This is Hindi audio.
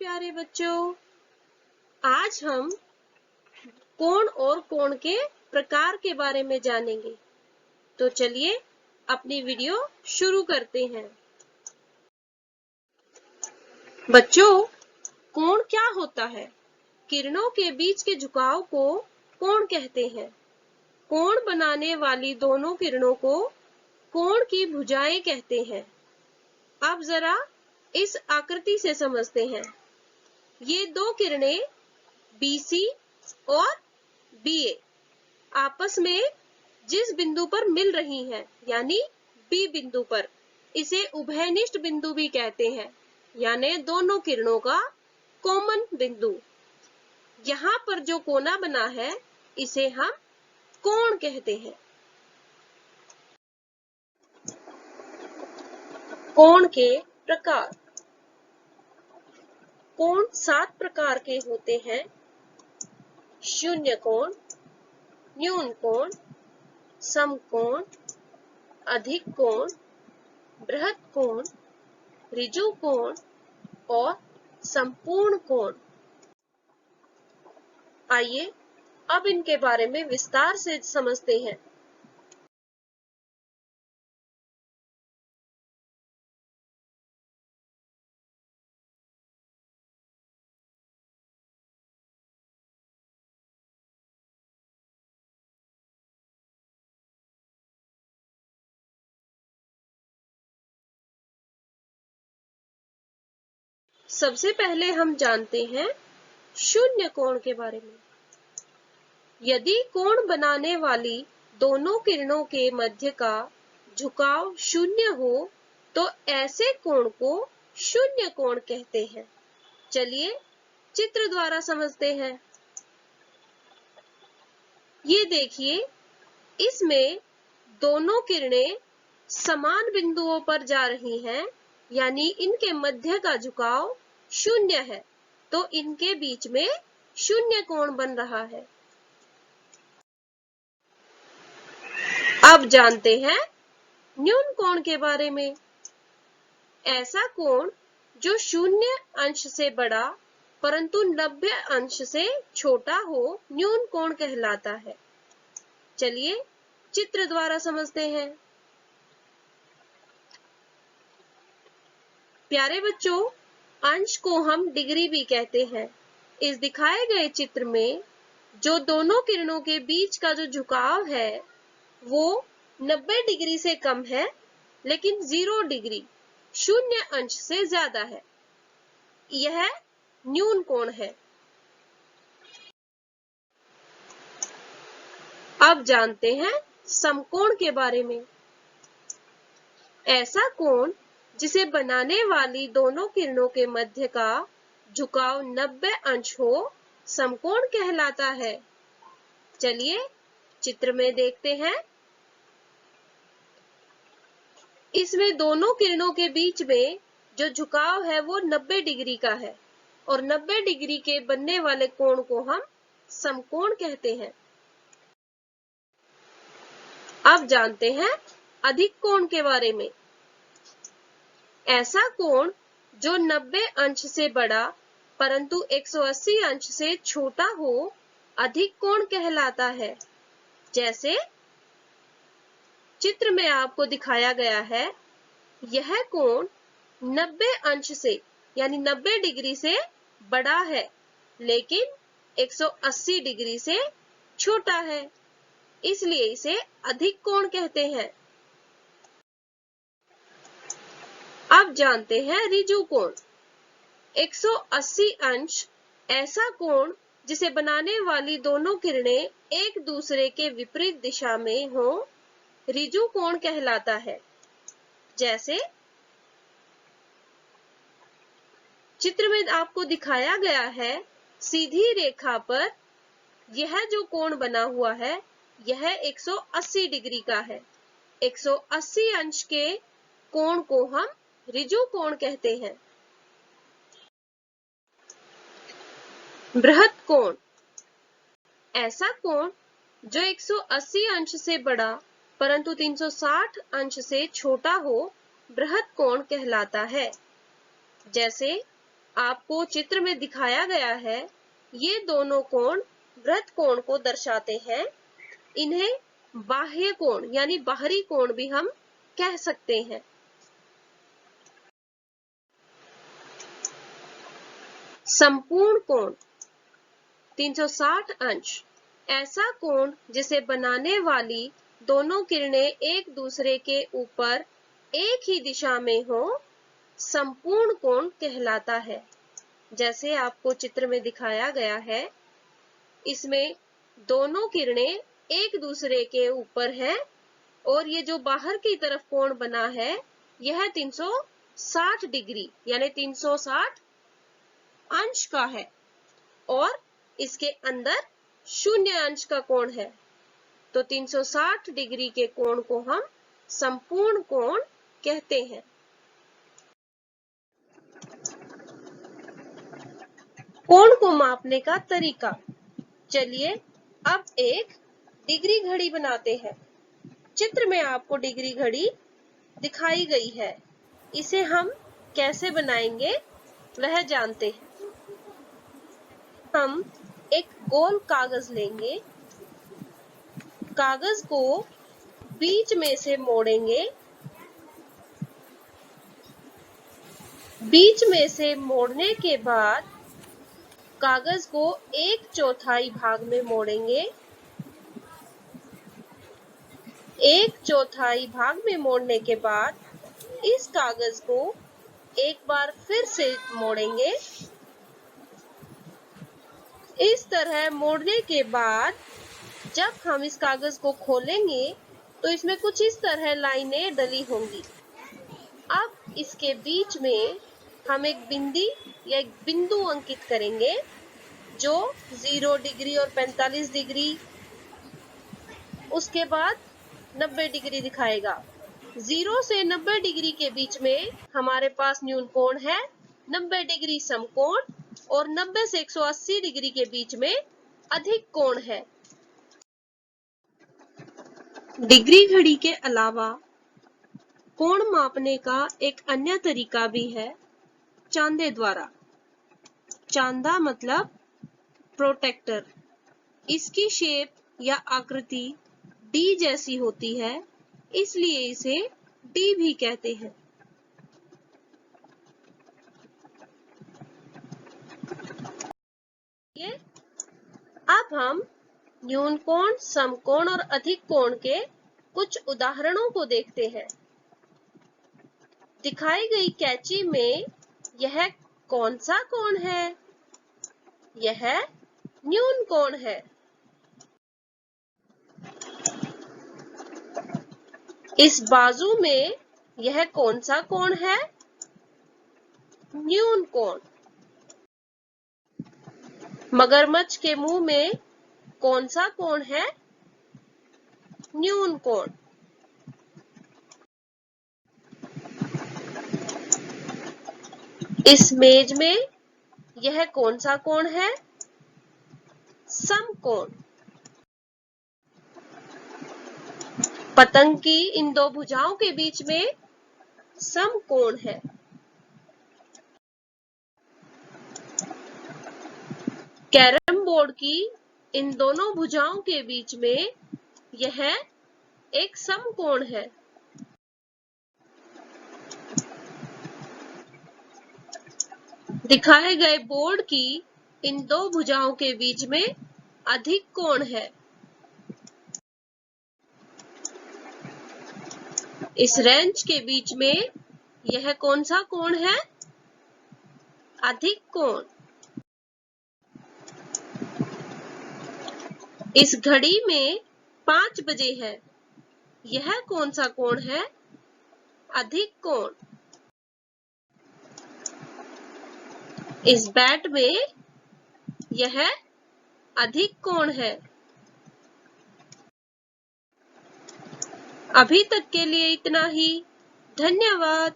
प्यारे बच्चों, आज हम कोण और कोण के प्रकार के बारे में जानेंगे। तो चलिए अपनी वीडियो शुरू करते हैं। बच्चों, कोण क्या होता है? किरणों के बीच के झुकाव को कोण कहते हैं। कोण बनाने वाली दोनों किरणों को कोण की भुजाएं कहते हैं। अब जरा इस आकृति से समझते हैं। ये दो किरणें BC और BA आपस में जिस बिंदु पर मिल रही हैं, यानी B बिंदु पर, इसे उभयनिष्ठ बिंदु भी कहते हैं, यानी दोनों किरणों का कॉमन बिंदु। यहाँ पर जो कोना बना है, इसे हम कोण कहते हैं। कोण के प्रकार। कोण 7 प्रकार के होते हैं। शून्य कोण, न्यून कोण, समकोण, अधिक कोण, बृहत कोण, ऋजु कोण और संपूर्ण कोण। आइए अब इनके बारे में विस्तार से समझते हैं। सबसे पहले हम जानते हैं शून्य कोण के बारे में। यदि कोण बनाने वाली दोनों किरणों के मध्य का झुकाव शून्य हो तो ऐसे कोण को शून्य कोण कहते हैं। चलिए चित्र द्वारा समझते हैं। ये देखिए, इसमें दोनों किरणें समान बिंदुओं पर जा रही हैं, यानी इनके मध्य का झुकाव शून्य है, तो इनके बीच में शून्य कोण बन रहा है। अब जानते हैं न्यून कोण के बारे में। ऐसा कोण जो 0 अंश से बड़ा परंतु 90 अंश से छोटा हो, न्यून कोण कहलाता है। चलिए चित्र द्वारा समझते हैं। प्यारे बच्चों, अंश को हम डिग्री भी कहते हैं। इस दिखाए गए चित्र में जो दोनों किरणों के बीच का जो झुकाव है वो 90 डिग्री से कम है, लेकिन 0 डिग्री 0 अंश से ज्यादा है। यह न्यून कोण है। अब जानते हैं समकोण के बारे में। ऐसा कोण जिसे बनाने वाली दोनों किरणों के मध्य का झुकाव 90 अंश हो, समकोण कहलाता है। चलिए चित्र में देखते हैं। इसमें दोनों किरणों के बीच में जो झुकाव है वो 90 डिग्री का है और 90 डिग्री के बनने वाले कोण को हम समकोण कहते हैं। अब जानते हैं अधिक कोण के बारे में। ऐसा कोण जो 90 अंश से बड़ा परंतु 180 अंश से छोटा हो, अधिक कोण कहलाता है। जैसे चित्र में आपको दिखाया गया है, यह कोण 90 अंश से यानी 90 डिग्री से बड़ा है, लेकिन 180 डिग्री से छोटा है, इसलिए इसे अधिक कोण कहते हैं। अब जानते हैं ऋजु कोण। 180 अंश ऐसा कोण जिसे बनाने वाली दोनों किरणें एक दूसरे के विपरीत दिशा में हो, ऋजु कोण कहलाता है। जैसे चित्र में आपको दिखाया गया है, सीधी रेखा पर यह जो कोण बना हुआ है, यह 180 डिग्री का है। 180 अंश के कोण को हम ऋजु कोण कहते हैं। बृहत कोण। ऐसा कोण जो 180 अंश से बड़ा परंतु 360 अंश से छोटा हो, बृहत कोण कहलाता है। जैसे आपको चित्र में दिखाया गया है, ये दोनों कोण वृत्त कोण को दर्शाते हैं। इन्हें बाह्य कोण यानी बाहरी कोण भी हम कह सकते हैं। संपूर्ण कोण 360 अंश ऐसा कोण जिसे बनाने वाली दोनों किरणें एक दूसरे के ऊपर एक ही दिशा में हो, संपूर्ण कोण कहलाता है। जैसे आपको चित्र में दिखाया गया है, इसमें दोनों किरणें एक दूसरे के ऊपर है और ये जो बाहर की तरफ कोण बना है यह 360 डिग्री यानी 360 अंश का है और इसके अंदर 0 अंश का कोण है। तो 360 डिग्री के कोण को हम संपूर्ण कोण कहते हैं। कोण को मापने का तरीका, चलिए अब एक डिग्री घड़ी बनाते हैं। चित्र में आपको डिग्री घड़ी दिखाई गई है, इसे हम कैसे बनाएंगे वह जानते हैं। हम एक गोल कागज लेंगे, कागज को बीच में से मोड़ेंगे, बीच में से मोड़ने के बाद कागज को 1/4 भाग में मोड़ेंगे। 1/4 भाग में मोड़ने के बाद इस कागज को एक बार फिर से मोड़ेंगे। इस तरह मोड़ने के बाद जब हम इस कागज को खोलेंगे तो इसमें कुछ इस तरह लाइनें डली होंगी। अब इसके बीच में हम एक बिंदी या एक बिंदु अंकित करेंगे जो 0 डिग्री और 45 डिग्री, उसके बाद 90 डिग्री दिखाएगा। 0 से 90 डिग्री के बीच में हमारे पास न्यून कोण है, 90 डिग्री समकोण और 90 से 180 डिग्री के बीच में अधिक कोण है। डिग्री घड़ी के अलावा कोण मापने का एक अन्य तरीका भी है, चांदे द्वारा। चांदा मतलब प्रोटेक्टर। इसकी शेप या आकृति डी जैसी होती है, इसलिए इसे डी भी कहते हैं। अब हम न्यून कोण, समकोण और अधिक कोण के कुछ उदाहरणों को देखते हैं। दिखाई गई कैंची में यह कौन सा कोण है? यह न्यून कोण है। इस बाजू में यह कौन सा कोण है? न्यून कोण। मगरमच्छ के मुंह में कौन सा कोण है? न्यून कोण। इस मेज में यह कौन सा कोण है? समकोण। पतंग की इन दो भुजाओं के बीच में समकोण है। कैरम बोर्ड की इन दोनों भुजाओं के बीच में यह एक समकोण है। दिखाए गए बोर्ड की इन दो भुजाओं के बीच में अधिक कोण है। इस रेंच के बीच में यह कौन सा कोण है? अधिक कोण। इस घड़ी में 5 बजे है, यह कौन सा कोण है? अधिक कोण। इस बैट में यह अधिक कोण है। अभी तक के लिए इतना ही। धन्यवाद।